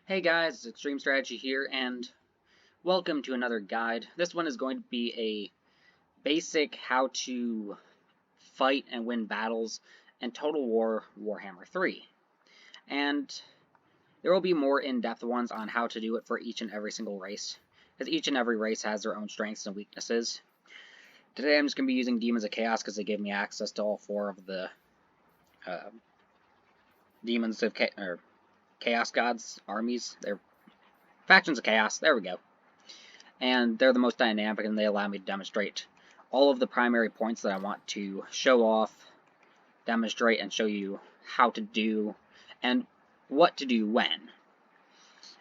Hey guys, it's Extreme Strategy here, and welcome to another guide. This one is going to be a basic how to fight and win battles in Total War Warhammer 3. And there will be more in-depth ones on how to do it for each and every single race, because each and every race has their own strengths and weaknesses. Today I'm just going to be using Demons of Chaos because they give me access to all four of the Demons of Chaos Gods armies. They're Factions of Chaos, there we go. And they're the most dynamic, and they allow me to demonstrate all of the primary points that I want to show off, demonstrate, and show you how to do, and what to do when.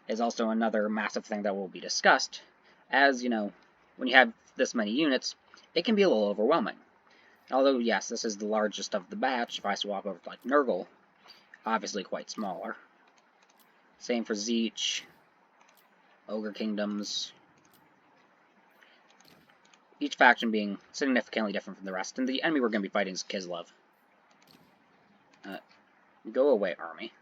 Is also another massive thing that will be discussed, as, you know, when you have this many units, it can be a little overwhelming. Although, yes, this is the largest of the batch. If I swap over to, like, Nurgle, obviously quite smaller. Same for Zeech, Ogre Kingdoms, each faction being significantly different from the rest, and the enemy we're going to be fighting is Kislev. Go away, army.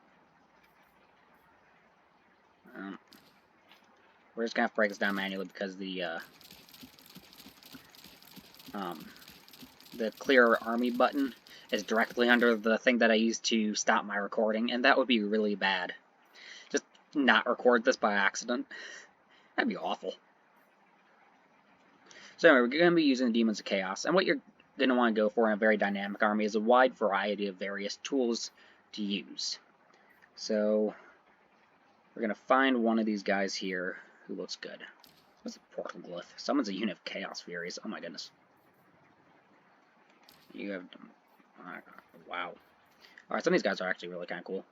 We're just going to have to break this down manually because the clear army button is directly under the thing that I use to stop my recording, and that would be really bad. Just not record this by accident. That'd be awful. So anyway, we're going to be using the Demons of Chaos, and what you're going to want to go for in a very dynamic army is a wide variety of various tools to use. So we're going to find one of these guys here who looks good. What's a portal glyph? Someone's a unit of Chaos Furies. Oh my goodness. You have... wow. Alright, some of these guys are actually really kind of cool.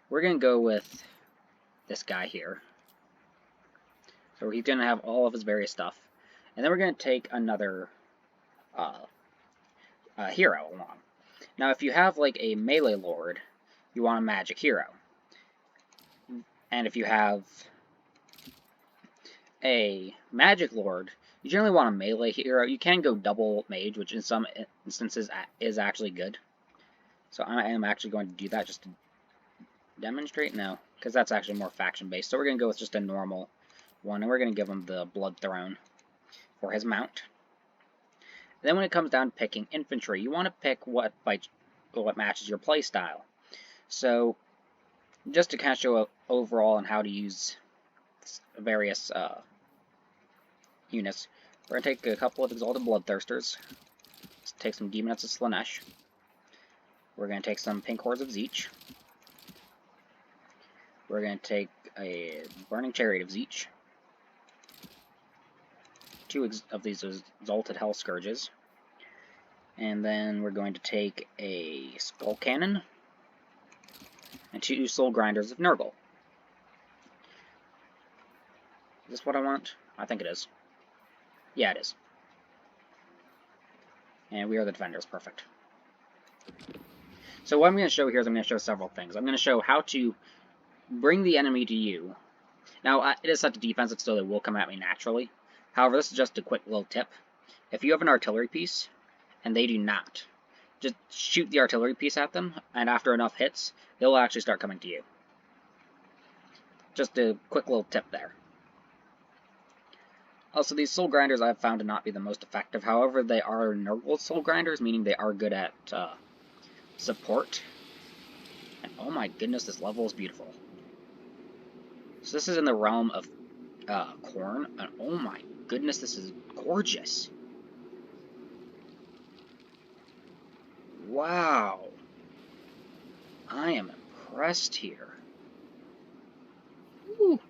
We're going to go with this guy here. So he's going to have all of his various stuff. And then we're going to take another hero along. Now, if you have, like, a melee lord, you want a magic hero. And if you have a magic lord, you generally want a melee hero. You can go double mage, which in some instances is actually good. So I am actually going to do that just to demonstrate. No, because that's actually more faction-based. So we're going to go with just a normal one, and we're going to give him the Blood Throne for his mount. Then when it comes down to picking infantry, you want to pick what matches your playstyle. So just to kind of show overall on how to use various units, we're going to take a couple of Exalted Bloodthirsters. Let's take some Demonettes of Slaanesh. We're going to take some Pink Hordes of Zeech. We're going to take a Burning Chariot of Zeech. Two of these Exalted Hell Scourges. And then we're going to take a Skull Cannon. And two Soul Grinders of Nurgle. Is this what I want? I think it is. Yeah, it is. And we are the defenders. Perfect. So what I'm going to show here is I'm going to show several things. I'm going to show how to bring the enemy to you. Now, it is set to defensive, so they will come at me naturally. However, this is just a quick little tip. If you have an artillery piece, and they do not, just shoot the artillery piece at them, and after enough hits, they'll actually start coming to you. Just a quick little tip there. Also, these Soul Grinders I've found to not be the most effective. However, they are Nurgle Soul Grinders, meaning they are good at support. And oh my goodness, this level is beautiful. So this is in the realm of Khorne, and oh my goodness, this is gorgeous. Wow. I am impressed here. Woo.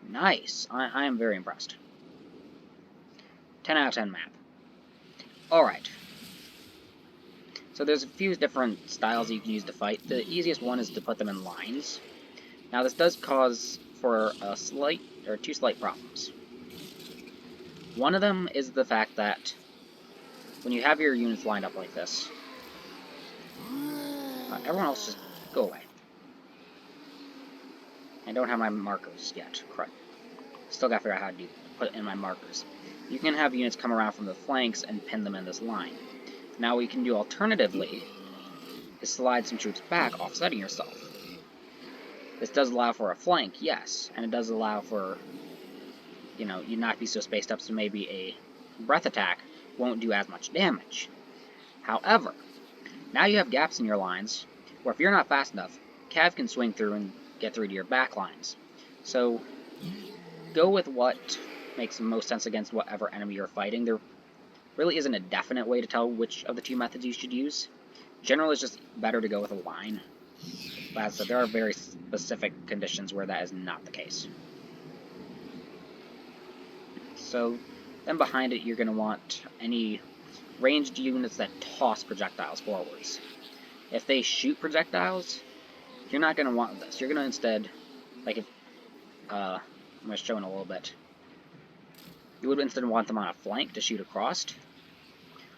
Nice. I am very impressed. 10 out of 10 map. Alright. So there's a few different styles you can use to fight. The easiest one is to put them in lines. Now this does cause for two slight problems. One of them is the fact that when you have your units lined up like this, everyone else just go away. I don't have my markers yet. Correct. Still gotta figure out how to put in my markers. You can have units come around from the flanks and pin them in this line. Now what you can do alternatively is slide some troops back, offsetting yourself. This does allow for a flank, yes, and it does allow for, you not be so spaced up, so maybe a breath attack won't do as much damage. However, now you have gaps in your lines, where if you're not fast enough, Cav can swing through and get through to your back lines. So, go with what makes the most sense against whatever enemy you're fighting. There really isn't a definite way to tell which of the two methods you should use. Generally, it's just better to go with a line. But as I said, there are very specific conditions where that is not the case. So, then behind it, you're going to want any ranged units that toss projectiles forwards. If they shoot projectiles, you're not going to want this. You're going to instead, like if, I'm going to show in a little bit, you would instead want them on a flank to shoot across,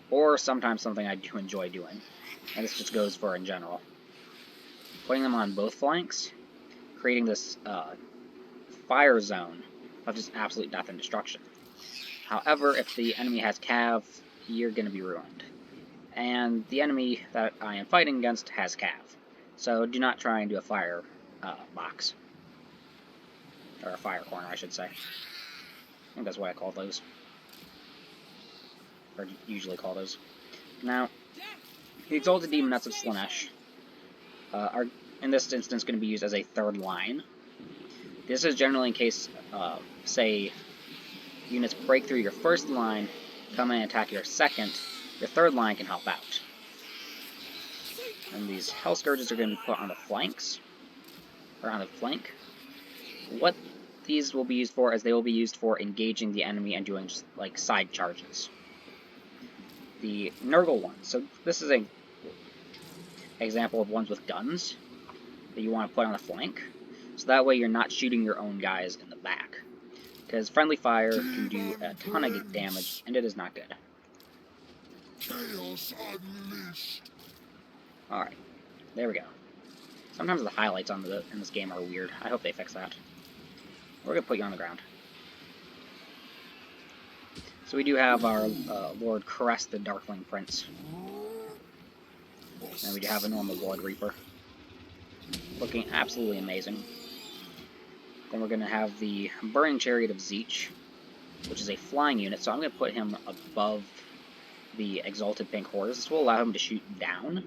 or sometimes something I do enjoy doing, and this just goes for in general, putting them on both flanks, creating this fire zone of just absolute death and destruction. However, if the enemy has Cav, you're going to be ruined. And the enemy that I am fighting against has Cav. So do not try and do a fire box. Or a fire corner, I should say. I think that's what I call those. Or usually call those. Now, the Exalted Demons of Slaanesh are, in this instance, going to be used as a third line. This is generally in case, say, units break through your first line, come in and attack your second, your third line can help out. And these Hell Scourges are going to be put on the flanks, or on the flank. What these will be used for is they will be used for engaging the enemy and doing just like side charges. The Nurgle ones, so this is an example of ones with guns that you want to put on the flank, so that way you're not shooting your own guys in the back. Because friendly fire can do a ton of damage, and it is not good. Alright, there we go. Sometimes the highlights in this game are weird. I hope they fix that. We're going to put you on the ground. So we do have our Lord Crest, the Darkling Prince. And we do have a normal Blood Reaper. Looking absolutely amazing. Then we're going to have the Burning Chariot of Tzeentch, which is a flying unit, so I'm going to put him above the Exalted Pink Horse. This will allow him to shoot down,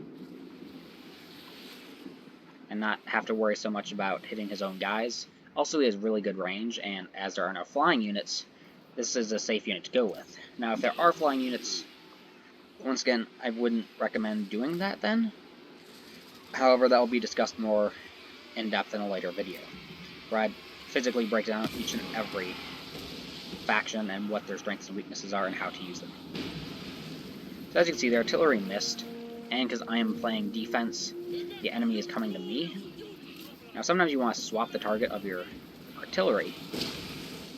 and not have to worry so much about hitting his own guys. Also, he has really good range, and as there are no flying units, this is a safe unit to go with. Now, if there are flying units, once again, I wouldn't recommend doing that then. However, that will be discussed more in depth in a later video, where I physically break down each and every faction and what their strengths and weaknesses are and how to use them. So as you can see, the artillery missed, and because I am playing defense, the enemy is coming to me. Now sometimes you want to swap the target of your artillery,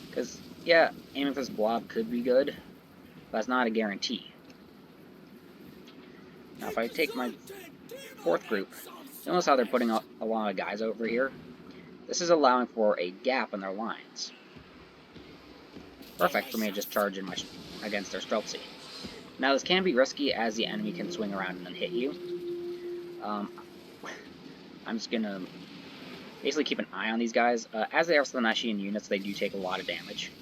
because yeah, aiming for this blob could be good, but that's not a guarantee. Now if I take my fourth group, you notice how they're putting a lot of guys over here? This is allowing for a gap in their lines. Perfect for me to just charge in against their Streltsy. Now this can be risky as the enemy can swing around and then hit you. I'm just going to basically keep an eye on these guys. As they are Slaaneshian units, they do take a lot of damage.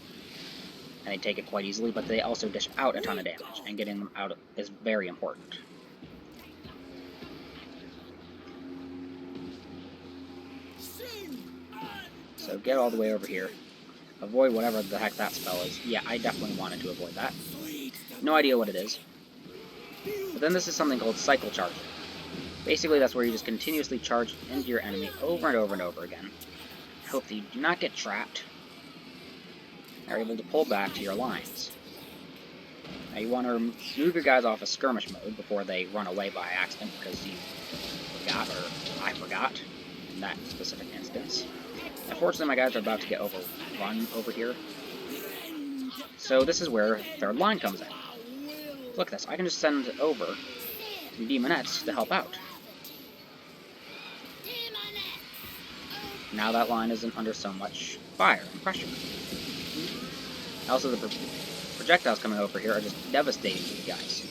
And they take it quite easily, but they also dish out a ton of damage, and getting them out is very important. So get all the way over here. Avoid whatever the heck that spell is. Yeah, I definitely wanted to avoid that. No idea what it is. But then this is something called Cycle Charging. Basically, that's where you just continuously charge into your enemy over and over and over again. Hope that you do not get trapped. And are able to pull back to your lines. Now you want to move your guys off of skirmish mode before they run away by accident because you forgot, or I forgot, in that specific instance. Unfortunately, my guys are about to get overrun over here. So this is where third line comes in. Look at this, I can just send over some Demonettes to help out. Now that line isn't under so much fire and pressure. Also, the projectiles coming over here are just devastating to you guys.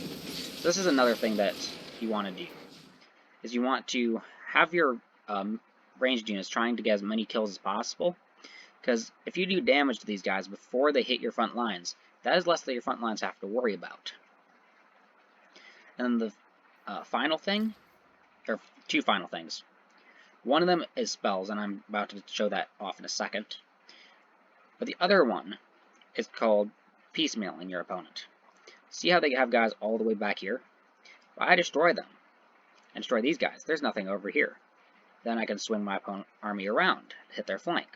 So this is another thing that you want to do, is you want to have your ranged units, trying to get as many kills as possible. Because if you do damage to these guys before they hit your front lines, that is less that your front lines have to worry about. And then the final thing, or two final things. One of them is spells, and I'm about to show that off in a second. But the other one is called Piecemealing your opponent. See how they have guys all the way back here? Well, I destroy them, and destroy these guys. There's nothing over here. Then I can swing my opponent army around to hit their flank.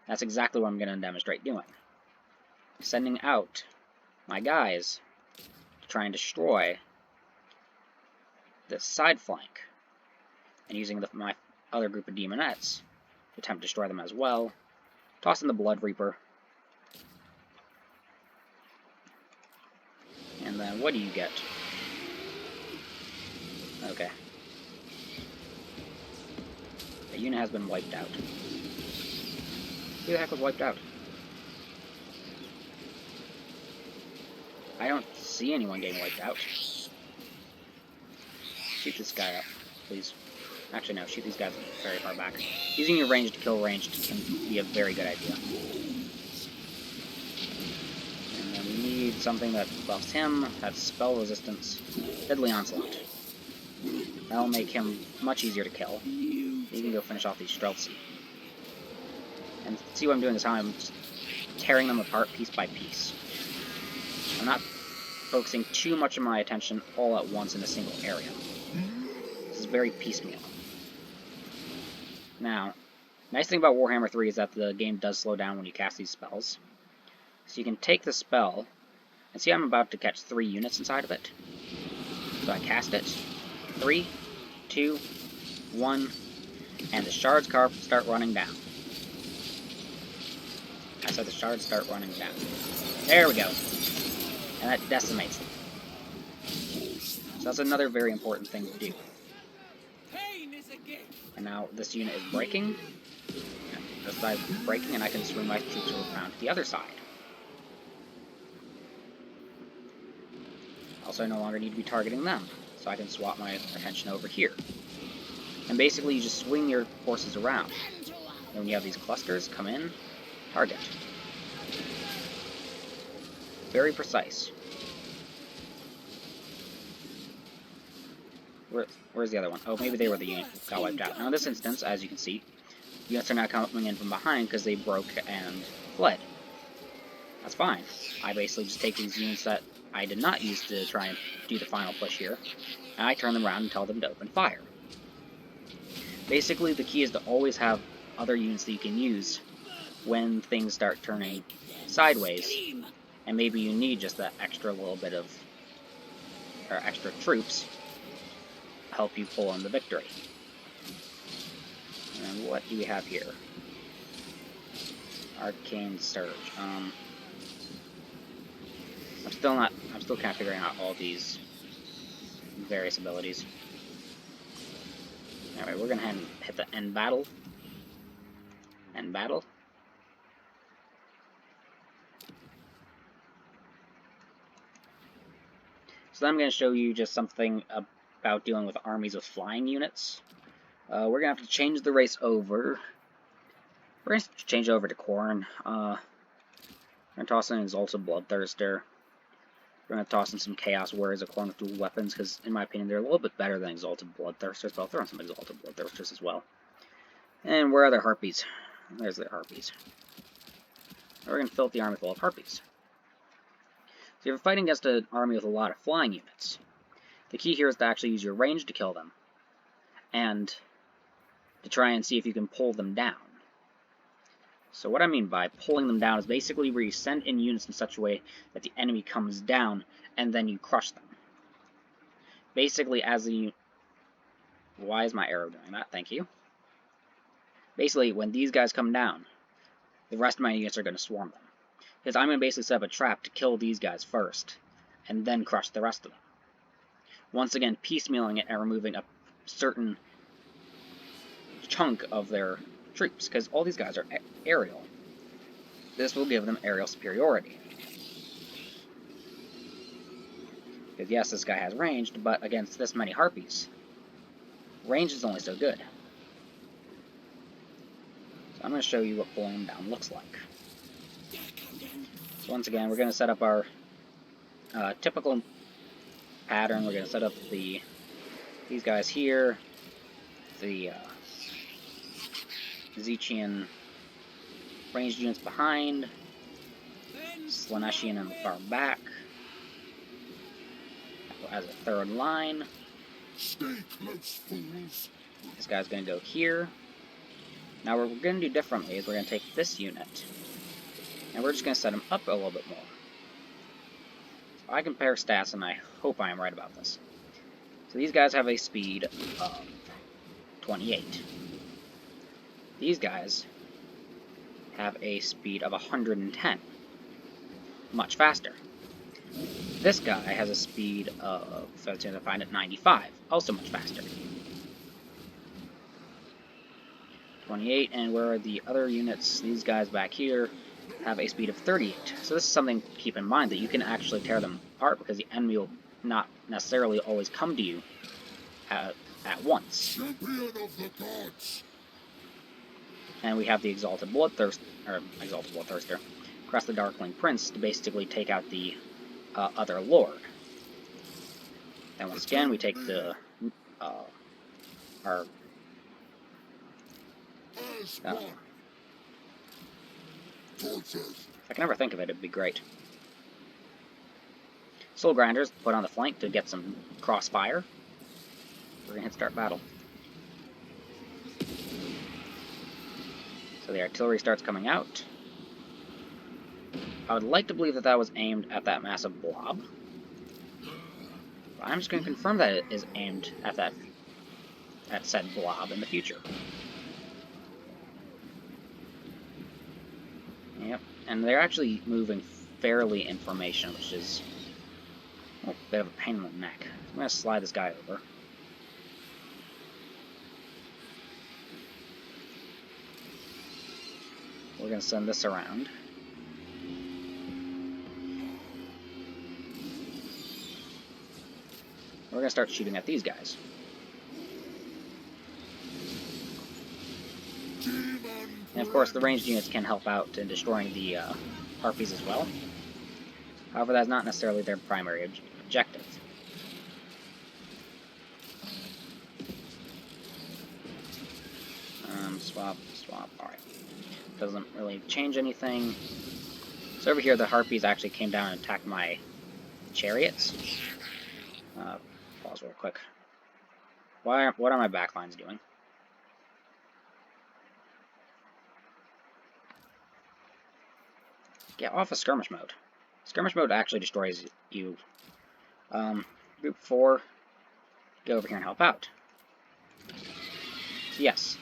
That's exactly what I'm going to demonstrate doing. Sending out my guys to try and destroy this side flank, and using my other group of demonettes to attempt to destroy them as well. Toss in the Blood Reaper. And then what do you get? Okay. The unit has been wiped out. Who the heck was wiped out? I don't see anyone getting wiped out. Shoot this guy up, please. Actually, no, shoot these guys very far back. Using your range to kill ranged can be a very good idea. And then we need something that buffs him. That's spell resistance. Deadly Onslaught. That'll make him much easier to kill. You can go finish off these Streltsy. And see what I'm doing is how I'm just tearing them apart piece by piece. I'm not focusing too much of my attention all at once in a single area. This is very piecemeal. Now, nice thing about Warhammer 3 is that the game does slow down when you cast these spells. So you can take the spell, and see I'm about to catch 3 units inside of it. So I cast it. 3, 2, 1, and the shards start running down. I said the shards start running down. There we go. And that decimates them. So that's another very important thing to do. And now this unit is breaking. This side is breaking, and I can swing my troops around to the other side. Also, I no longer need to be targeting them, so I can swap my attention over here. And basically, you just swing your forces around. And when you have these clusters, come in, target. Very precise. Where's the other one? Oh, maybe they were the unit that got wiped out. Now in this instance, as you can see, units are now coming in from behind because they broke and fled. That's fine. I basically just take these units that I did not use to try and do the final push here, and I turn them around and tell them to open fire. Basically, the key is to always have other units that you can use when things start turning sideways, and maybe you need just that extra little bit of, or extra troops to help you pull in the victory. And what do we have here? Arcane Surge. I'm still kind of figuring out all these various abilities. Alright, we're gonna hit the end battle. End battle. So then I'm going to show you just something about dealing with armies with flying units. We're going to have to change the race over. We're going to change over to Khorne. We're going to toss in Exalted Bloodthirster. We're going to toss in some Chaos Warriors of Khorne with dual weapons, because in my opinion they're a little bit better than Exalted Bloodthirsters, but I'll throw in some Exalted Bloodthirsters as well. And where are their Harpies? There's their Harpies. We're going to fill up the army full of Harpies. So you're fighting against an army with a lot of flying units. The key here is to actually use your range to kill them, and to try and see if you can pull them down. So what I mean by pulling them down is basically where you send in units in such a way that the enemy comes down, and then you crush them. Basically, as the... Why is my arrow doing that? Thank you. Basically, when these guys come down, the rest of my units are going to swarm them. Because I'm going to basically set up a trap to kill these guys first, and then crush the rest of them. Once again, piecemealing it and removing a certain chunk of their troops, because all these guys are aerial. This will give them aerial superiority. Because yes, this guy has ranged, but against this many Harpies, range is only so good. I'm going to show you what pulling them down looks like. So once again, we're going to set up our typical pattern. We're going to set up these guys here, the Zechian ranged units behind, Slaneshian in the far back, as a third line. Stay close, fools. This guy's going to go here. Now what we're going to do differently is we're going to take this unit, and we're just going to set him up a little bit more. So I compare stats, and I hope I am right about this. So these guys have a speed of 28. These guys have a speed of 110. Much faster. This guy has a speed of, so it's going to find it, 95. Also much faster. 28, and where are the other units? These guys back here have a speed of 38. So this is something to keep in mind, that you can actually tear them apart, because the enemy will not necessarily always come to you at once. Champion of the gods. And we have the Exalted Bloodthirster, Crest the Darkling Prince, to basically take out the other Lord. And once again, we take the our if I can ever think of it, it'd be great. Soul Grinders put on the flank to get some crossfire. We're gonna hit start battle. So the artillery starts coming out. I would like to believe that that was aimed at that massive blob. But I'm just going to confirm that it is aimed at that said blob in the future. Yep, and they're actually moving fairly in formation, which is a bit of a pain in the neck. I'm going to slide this guy over. We're going to send this around. We're going to start shooting at these guys. And of course, the ranged units can help out in destroying the harpies as well. However, that's not necessarily their primary objective. Swap. Alright. Doesn't really change anything. So over here, the harpies actually came down and attacked my chariots. Pause real quick. What are my backlines doing? Get off of skirmish mode. Skirmish mode actually destroys you. Group 4, go over here and help out. So yes,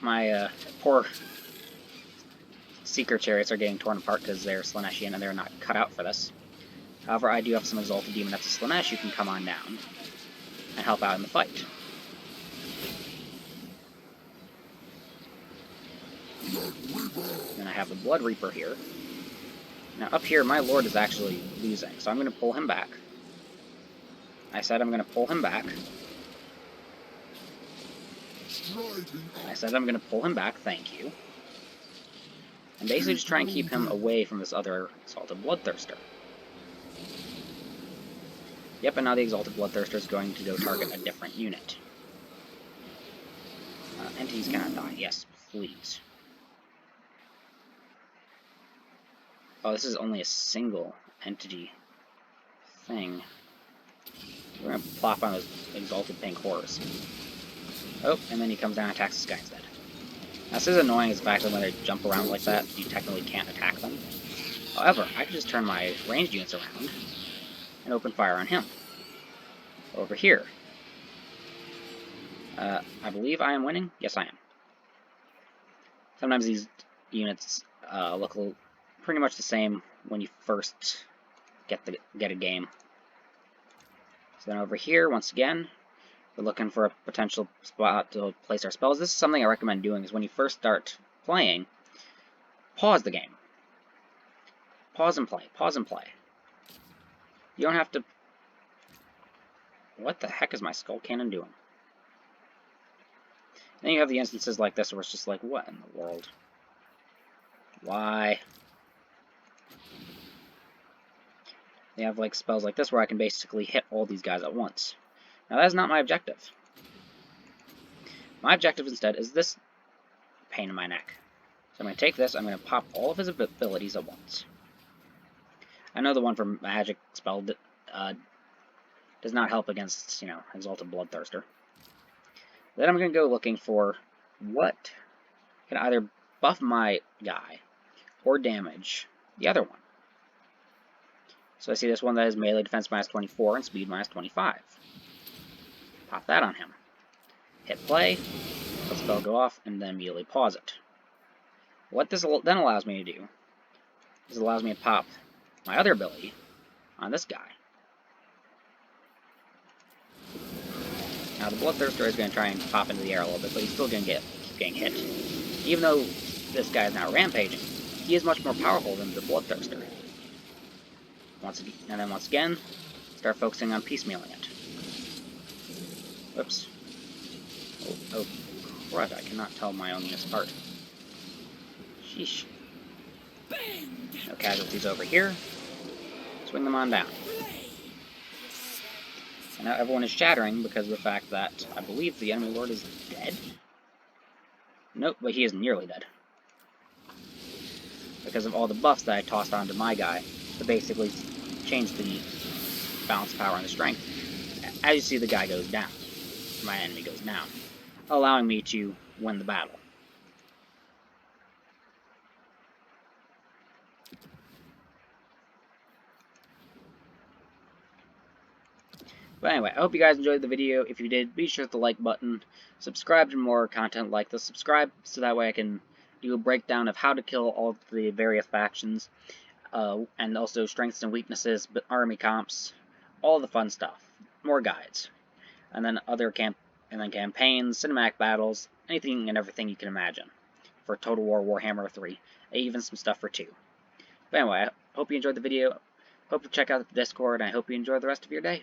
my poor Seeker chariots are getting torn apart because they're Slaneshian and they're not cut out for this. However, I do have some Exalted Demon that's a Slanesh who can come on down and help out in the fight. Then I have the Blood Reaper here. Now up here, my Lord is actually losing, so I'm going to pull him back. I said I'm going to pull him back. I said I'm going to pull him back, thank you. And basically just try and keep him away from this other Exalted Bloodthirster. Yep, and now the Exalted Bloodthirster is going to go target a different unit. Entities cannot die. Yes, please. Oh, this is only a single entity thing. We're going to plop on those Exalted Pink Horrors. Oh, and then he comes down and attacks this guy instead. Now, this is annoying is the fact that when they jump around like that, you technically can't attack them. However, I can just turn my ranged units around and open fire on him. Over here. I believe I am winning? Yes, I am. Sometimes these units look pretty much the same when you first get a game. So then over here, once again, we're looking for a potential spot to place our spells. This is something I recommend doing, is when you first start playing, pause the game. Pause and play. Pause and play. You don't have to... What the heck is my Skull Cannon doing? Then you have the instances like this where it's just like, what in the world? Why? They have like spells like this where I can basically hit all these guys at once. Now that is not my objective. My objective instead is this pain in my neck. So I'm going to take this, I'm going to pop all of his abilities at once. I know the one for magic spell does not help against, Exalted Bloodthirster. Then I'm going to go looking for what can either buff my guy or damage the other one. So I see this one that has melee defense minus 24 and speed minus 25. Pop that on him. Hit play, let the spell go off, and then immediately pause it. What this then allows me to do is it allows me to pop my other ability on this guy. Now the Bloodthirster is going to try and pop into the air a little bit, but he's still going to keep getting hit. Even though this guy is now rampaging, he is much more powerful than the Bloodthirster. And then once again, start focusing on piecemealing it. Whoops. Oh, crud, I cannot tell my own units apart. Sheesh. No casualties over here. Swing them on down. And now everyone is shattering because of the fact that I believe the enemy lord is dead. Nope, but he is nearly dead. Because of all the buffs that I tossed onto my guy to basically change the balance, power, and the strength. As you see, the guy goes down. My enemy goes down, allowing me to win the battle. But anyway, I hope you guys enjoyed the video. If you did, be sure to hit the like button, subscribe to more content like this, subscribe so that way I can do a breakdown of how to kill all the various factions, and also strengths and weaknesses, but army comps, all the fun stuff, more guides, and then campaigns, cinematic battles, anything and everything you can imagine for Total War Warhammer 3, even some stuff for 2. But anyway, I hope you enjoyed the video, hope you check out the Discord, and I hope you enjoy the rest of your day.